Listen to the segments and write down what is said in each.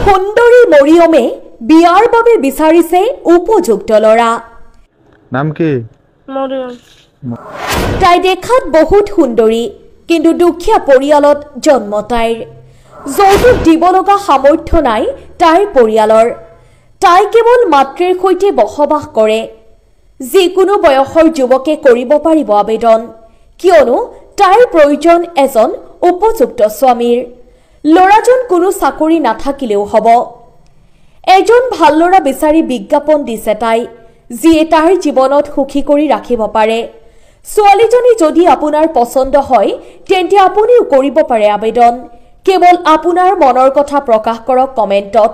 সুন্দৰী মৰিয়মে বিয়াৰ বাবে বিচাৰিছে উপযুক্ত ল'ৰা। নাম কি? মৰিয়ম। তাই দেখাত বহুত সুন্দৰী, কিন্তু দুখীয়া পৰিয়ালত জন্ম তাইৰ। যৌতুক দিব লগা সামৰ্থ্য নাই তাইৰ পৰিয়ালৰ। তাই কেৱল মাতৃৰ সৈতে বসবাস কৰে। যিকোনো বয়সৰ যুৱকে কৰিব পাৰিব আবেদন, কিয়নো তাইৰ প্ৰয়োজন এজন উপযুক্ত স্বামীৰ। ল'ৰাজন কোনো চাকৰি নাথাকিলেও হ'ব। এজন ভাল ল'ৰা বিচাৰি বিজ্ঞাপন দিছে তাই, যিয়ে তাইৰ জীৱনত সুখী কৰি ৰাখিব পাৰে। ছোৱালীজনী যদি আপোনাৰ পচন্দ হয় তেন্তে আপুনিও কৰিব পাৰে আবেদন। কেৱল আপোনাৰ মনৰ কথা প্ৰকাশ কৰক কমেণ্টত।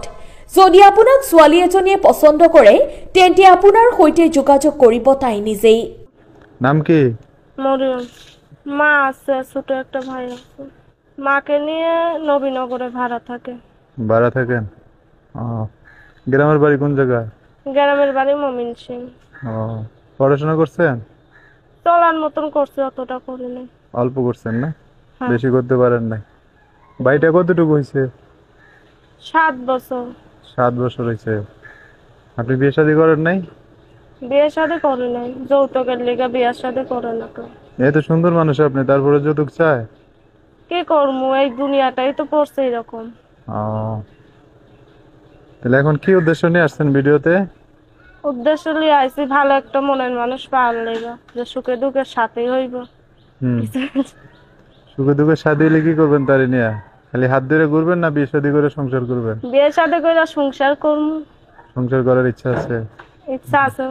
যদি আপোনাক ছোৱালী এজনীয়ে পচন্দ কৰে তেন্তে আপোনাৰ সৈতে যোগাযোগ কৰিব তাই নিজেই। নাম কি? মরিয়ম। মা আছে, ছোট একটা ভাই আছে। মাকে নিয়ে নবীনগরে ভাড়া থাকে। ভাড়া থাকেন? গ্রামের বাড়ি কোন জায়গায়? গ্রামের বাড়ি মমিন সিং। পড়াশোনা করছেন? চলার মতন করছে, অতটা করি নাই। অল্প করছেন না? হ্যাঁ। বেশি করতে পারেন নাই। বাড়িটা কতটুকু হয়েছে? 7 বছর। 7 বছর হয়েছে। আপনি বিয়ে শাদী করেন নাই? বিয়ে শাদী করি নাই, যৌতুকের লিগা বিয়ে শাদী করে না তো। এত সুন্দর মানুষ আপনি, তারপরে যৌতুক চায়? কি করবো, এই দুনিয়াটাই তো পড়ছে এরকম। তাহলে এখন কি উদ্দেশ্য নিয়ে আসছেন ভিডিওতে? উদ্দেশ্য নিয়ে আইছি ভালো একটা মনের মানুষ পাওয়ার লেগা, যে সুখে দুঃখের সাথেই হইব। সুখে দুঃখে শাদী হলে কি করবেন তারে নিয়ে? খালি হাত ধরে ঘুরবেন না বিয়ে শাদী করে সংসার করবেন? বিয়ে শাদী করে সংসার করবো। সংসার করার ইচ্ছা আছে? ইচ্ছা আছে।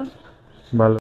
ভালো।